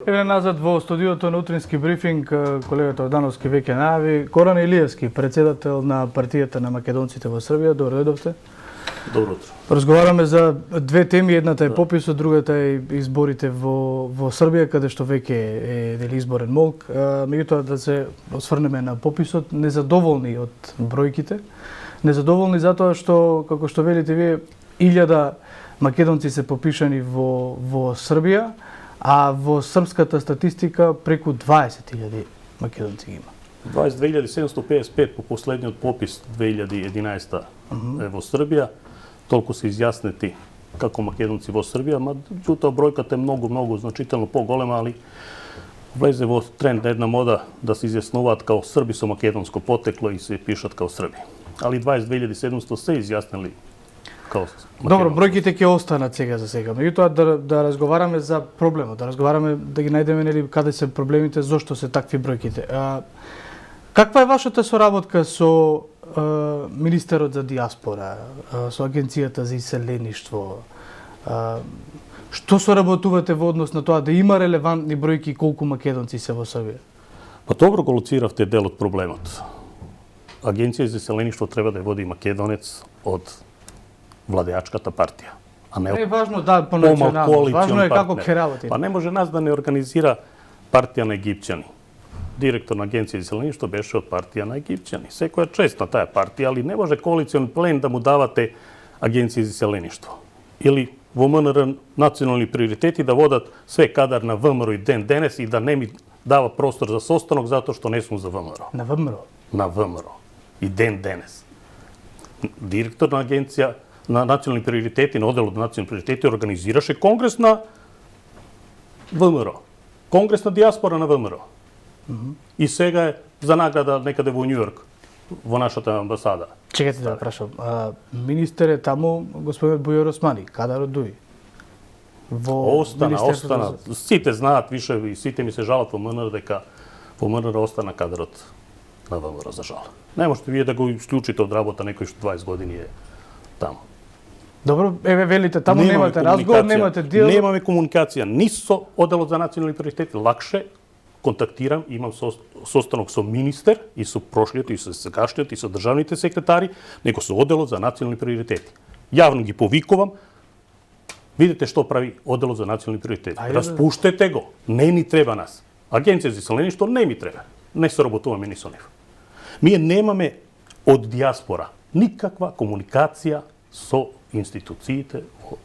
Еве назад во студиото на утрински брифинг колегата Ордановски веќе најави. Коран Илиевски, председател на партијата на македонците во Србија. Добро дојдовте. Добро утро. Разговараме за две теми, едната е пописот, другата е изборите во Србија, каде што веќе е изборен молк. Меѓутоа да се осврнеме на пописот, незадоволни од бројките, незадоволни затоа што, како што велите вие, 1000 македонци се попишани во Србија, а во српската статистика преку 20.000 македонци ги има. 22.755 по последниот попис 2011 е во Србија. Толку се изјаснети како македонци во Србија, меѓутоа бројката е многу значително поголема, али влезе во тренд на една мода да се изјаснуваат као срби со македонско потекло и се пишат као срби. Али 22.700 се изјаснили као македонци. Добро, бројките ќе останат сега за сега. Меѓутоа да разговараме за проблемот, да разговараме, да ги најдеме нели каде се проблемите, зошто се такви бројките. Каква е вашата соработка со Министерот за диаспора, со Агенцијата за иселеништво? Што соработувате во однос на тоа да има релевантни бројки колку македонци се во Србија? Па добро го лоциравте дел од проблемот. Агенција за иселеништво треба да ја води македонец од владеачката партија, а не е важно да по национално. Важно е како ќе работи. Па не може нас да не организира партија на египćани. Директор на Агенција за иселеништво беше од партија на египćани. Секоја чест на таа партија, али не може коалицион плен да му давате Агенција за иселеништво. Или во МНР национални приоритети да водат све кадар на ВМРО и ден денес и да не ми дава простор за состанок затоа што не сум за ВМРО. На ВМРО? На ВМРО. И ден денес. Директор на Агенција на национални приоритети, на оделот на национални приоритети, организираше конгрес на ВМРО. Конгрес на диаспора на ВМРО. И сега е за награда некаде во Њујорк, во нашата амбасада. Чекайте да прашам. Министер е таму господинот Бујар Османи, кадарот дуи. Остана. Сите знаат више и сите ми се жалат во МНР дека во МНР остана кадарот на ВМРО за жал. Не можете вие да го исклучите од работа некој што 20 години е таму. Добро, еве велите, таму немате разговор, немате диалог. Немаме комуникација ни со оделот за национални приоритети. Лакше контактирам, имам состанок со министер и со прошлиот и со сегашниот и со државните секретари, него со оделот за национални приоритети. Јавно ги повикувам. Видите што прави оделот за национални приоритети. Распуштете го. Не ни треба нас. Агенција за иселеништво не ми треба. Не соработуваме ни со нив. Ние немаме од диаспора никаква комуникација со институциите во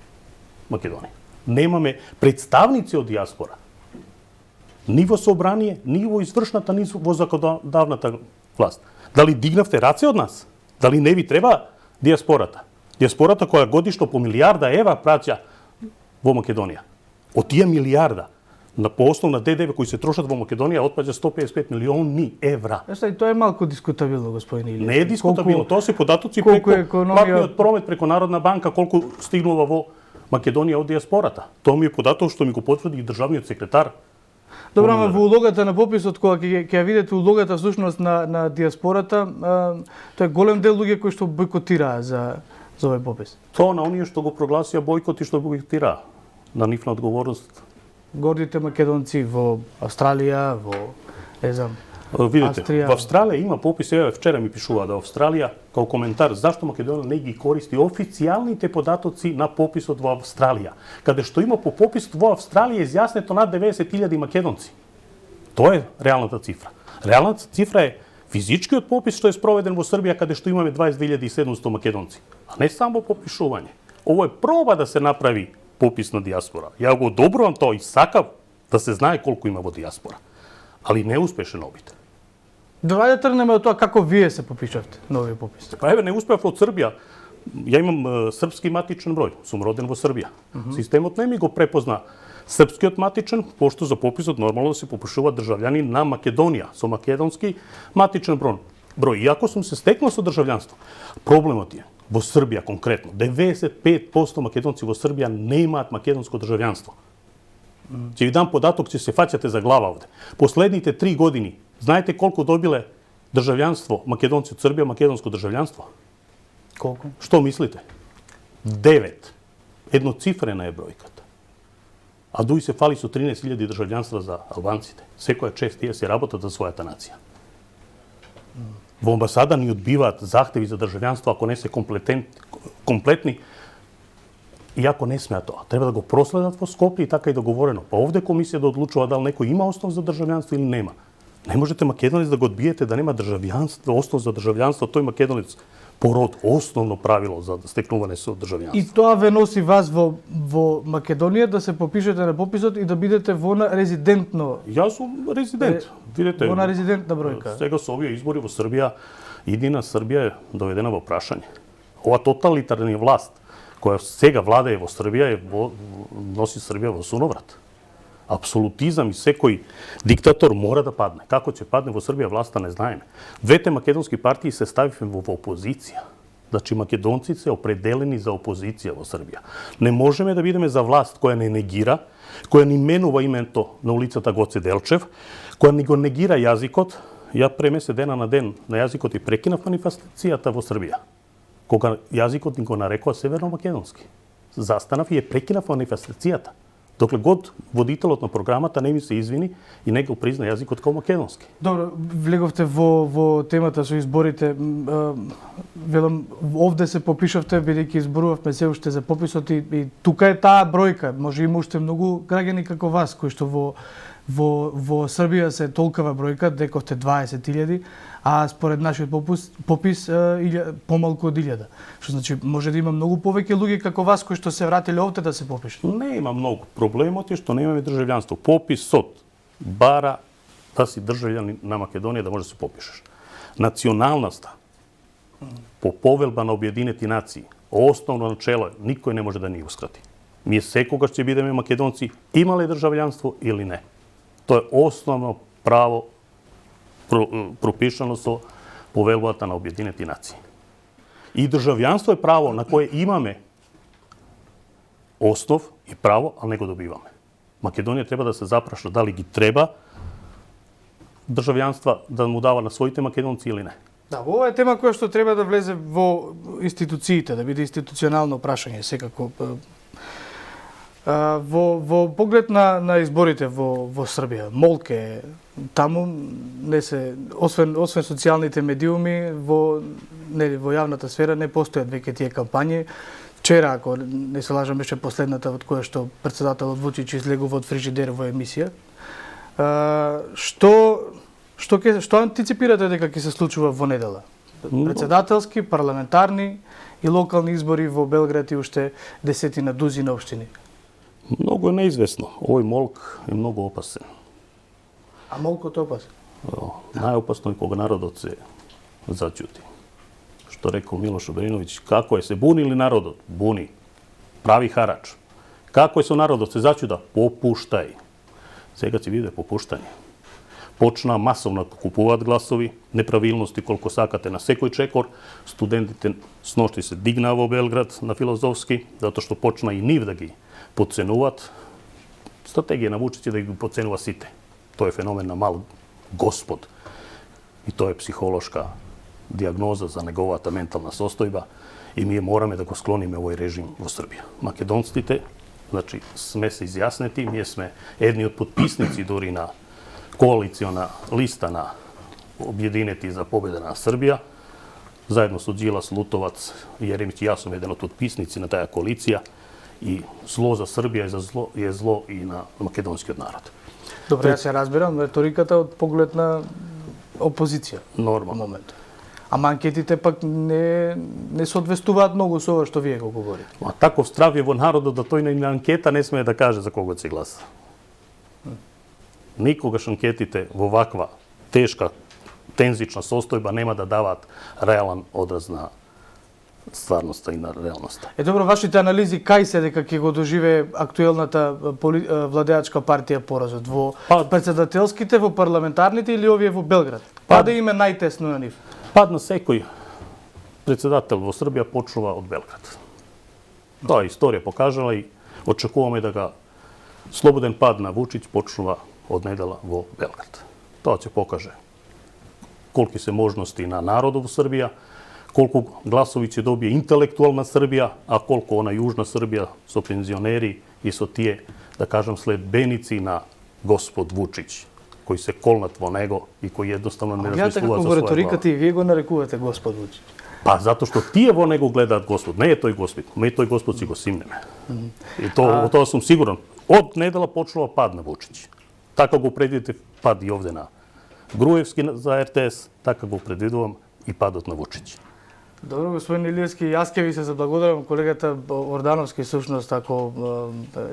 Македонија. Немаме представници од диаспора. Ни во собрание, ни во извршната, ни во законодавната власт. Дали дигнавте раце од нас? Дали не ви треба диаспората? Диаспората која годишно по милијарда евра праќа во Македонија. Од тие милијарда по основ на ДДВ кои се трошат во Македонија отпаѓа 155 милиони евра. И тоа е малку дискутабилно, господин Илиевски. Не е дискутабилно, тоа се податоци преку платниот промет преку Народна банка колку стигнува во Македонија од диаспората. Тоа ми е податок што ми го потврди и државниот секретар. Добро, ама во улогата на пописот, кога ќе ја видите улогата всушност на диаспората, тоа е голем дел луѓе кои што бойкотираа за овој попис. Тоа на оние што го прогласија бойкот и што го бойкотираа на нивна одговорност. Гордите македонци во Австралија, во видите, Австрија. во Австралија има попис, еве вчера ми пишува да Австралија као коментар зашто Македонија не ги користи официјалните податоци на пописот во Австралија, каде што има по пописот во Австралија изјаснето над 90.000 македонци. Тоа е реалната цифра. Реалната цифра е физичкиот попис што е спроведен во Србија, каде што имаме 22.700 македонци, а не само попишување. Ово е проба да се направи попис на диаспора. Ја го одобрувам тоа и сакам да се знае колку има во диаспора. Али не успешен обид. Давај да тргнеме од тоа како вие се попишавте на овој попис. Па еве не успеав од Србија. Ја имам српски матичен број. Сум роден во Србија. Системот не ми го препозна српскиот матичен, пошто за пописот нормално да се попишуваат државјани на Македонија со македонски матичен број. Иако сум се стекнал со државјанство. Проблемот е во Србија конкретно 95% македонци во Србија немаат македонско државјанство. Ќе ви дам податок, ќе се фаќате за глава овде. Последните 3 години, знаете колку добиле државјанство македонци од Србија, македонско државјанство? Колку? Што мислите? 9. Едноцифрена е бројката. А дуи се фали со 13.000 државјанства за албанците. Секоја чест тие се работат за својата нација. Во амбасада ни одбиваат захтеви за државјанство ако не се комплетни и ако не смеа тоа. Треба да го проследат во Скопје и така и договорено. Па овде комисија да одлучува дали некој има основ за државјанство или нема. Не можете македонец да го одбиете да нема државјанство, основ за државјанство, тој македонец по род, основно правило за стекнување со државјанство. И тоа ве носи вас во Македонија да се попишете на пописот и да бидете во на резидентно. Јас сум резидент. Видете, Во на резидентна бројка. Сега со овие избори во Србија, иднина Србија е доведена во прашање. Ова тоталитарна власт која сега владее во Србија носи Србија во суноврат. Апсолутизам и секој диктатор мора да падне. Како ќе падне во Србија власта не знаеме. Двете македонски партии се ставивме во опозиција. Значи македонците се определени за опозиција во Србија. Не можеме да бидеме за власт која не негира, која ни менува името на улицата Гоце Делчев, која ни го негира јазикот. Ја премесе дена на ден на јазикот и прекинав манифестацијата во Србија. Кога јазикот ни го нарекува северно-македонски. Застанав и ја прекинав манифестацијата. Докле год водителот на програмата не ми се извини и не го призна јазикот као македонски. Добро, влеговте во темата со изборите. Велам, овде се попишавте, бидејќи изборувавме се уште за пописот и тука е таа бројка. Може има уште многу граѓани како вас, кои што во Србија се толкова бројка, дековте 20.000, а според нашиот попис помалку од 1.000. Што значи може да има многу повеќе луѓе како вас кои што се вратиле овде да се попишат. Не има многу. Проблемот е што немаме државјанство. Пописот бара да си државјанин на Македонија да може да се попишеш. Националноста по повелба на Објединети нации, основно начело никој не може да ни ускрати. Ние секогаш ќе бидеме македонци, имале државјанство или не. Тоа е основно право пропишано со повелбата на Објединети нации. И државјанство е право на кое имаме основ и право, а не го добиваме. Македонија треба да се запраша дали ги треба државјанства да му дава на своите македонци или не. Да, ова е тема која што треба да влезе во институциите, да биде институционално прашање секако. Во поглед на изборите во Србија, Молке, таму не се освен социјалните медиуми во јавната сфера не постојат веќе тие кампањи. Вчера, ако не се лажам, беше последната од која што претседателот Вучич излегува од фрижидер во емисија. Што антиципирате дека ќе се случува во недела? Претседателски, парламентарни и локални избори во Белград и уште десетина дузина општини. Многу е неизвестно. Овој молк е многу опасен. А молкот е опасен? Најопасно е кога народот се заќути. Што рекол Милош Обриновиќ, како е се буни ли народот? Буни. Прави харач. Како е со народот се зачуда? Попуштај. Сега ќе биде попуштање. Почна масовно да купуваат гласови, неправилности колку сакате на секој чекор. Студентите сношти се дигнаа во Белград на филозофски, затоа што почна и нив да ги подценуваат. Стратегија на Вучич да ги подценува сите. Тоа е феномен на мал господ. И тоа е психолошка диагноза за неговата ментална состојба и ние мораме да го склониме овој режим во Србија. Македонците, значи, сме се изјаснети, ние сме едни од потписници дури на коалициона листа на Објединети за победа на Србија, заедно со Џилас, Лутовац и Јеремиќ, јас сум еден од потписници на таа коалиција и зло за Србија е зло и на македонскиот народ. Добре, јас ја разбирам реториката од поглед на опозиција. Нормално. Момент. Ама анкетите пак не соодветствуваат многу со ова што вие го говорите. Ма таков страв е во народот да тој на анкета не смее да каже за кого ќе гласа. Никогаш анкетите во ваква тешка, тензична состојба нема да даваат реален одраз на стварноста и на реалноста. Добро, вашите анализи кај се дека ќе го доживее актуелната владеачка партија поразот? Во претседателските, во парламентарните или овие во Белград? Каде им е најтесно на нив? Пад на секој председател во Србија почнува од Белград. Тоа историја покажала и очекуваме да ga слободен пад на Вучич почнува од недела во Белград. Тоа ќе покаже колки се можности на народот во Србија, колку гласови ќе добие интелектуална Србија, а колку она јужна Србија со пензионери и со тие da kažem, sledbenici na gospod Vučić, koji se kolnat vo него и koji jednostavno ne Гледате размислува како за го своја реториката глава. и вие го нарекувате Господ Вучич. Па затоа што тие во него гледаат Господ, не е тој Господ, ме тој Господ си го симнеме. И во тоа сум сигурен. Од недела почнува пад на Вучич. Така го предвидите пад и овде на Груевски за РТС, така го предвидувам и падот на Вучич. Добро, господин Илиевски, јас ќе ви се заблагодарам колегата Ордановски, сушност, ако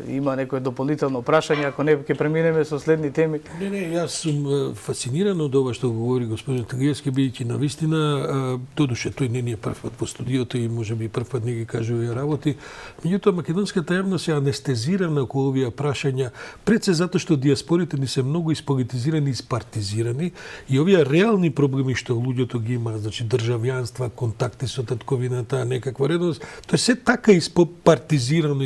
има некое дополнително прашање, ако не ќе преминеме со следни теми. Не, јас сум фасциниран од ова што го говори господин Тагиевски, бидејќи навистина, додуше тој не е прв пат во студиото и можеби прв пат не ги кажува работи. Меѓутоа, македонската јавност е анестезирана околу овие прашања, пред се затоа што диаспорите ни се многу исполитизирани и спартизирани и овие реални проблеми што луѓето ги имаат, значи државјанства, контакти со татковината, некаква редност, тоа се така испопартизирано,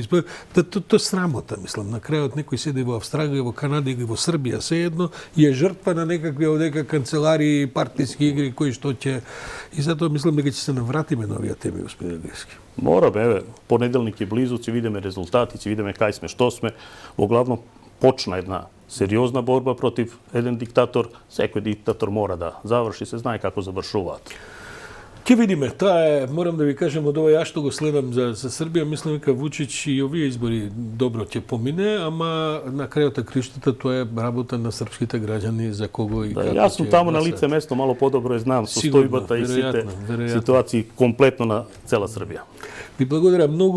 тоа срамота, мислам. На крајот некој седи во Австралија, во Канада или во Србија, sejedno, и е жртва на некакви овдека канцеларии, партиски игри кои што ќе... И затоа мислам дека ќе се навратиме на овие теми, господин Илиевски. Мораме, еве, понеделник е близу, ќе видиме резултати, ќе видиме кај сме, што сме. Во главно почна една сериозна борба против еден диктатор. Секој диктатор мора да заврши, се знае како завршуваат. Ќе видиме, тоа е, морам да ви кажам, од ова јас што го следам за Србија, мислам дека Вучич и овие избори добро ќе помине, ама на крајот на криштата тоа е работа на српските граѓани за кого и како ќе... Јас сум таму на лице место, мало подобро ја знам состојбата и сите ситуации комплетно на цела Србија. Ви благодарам многу.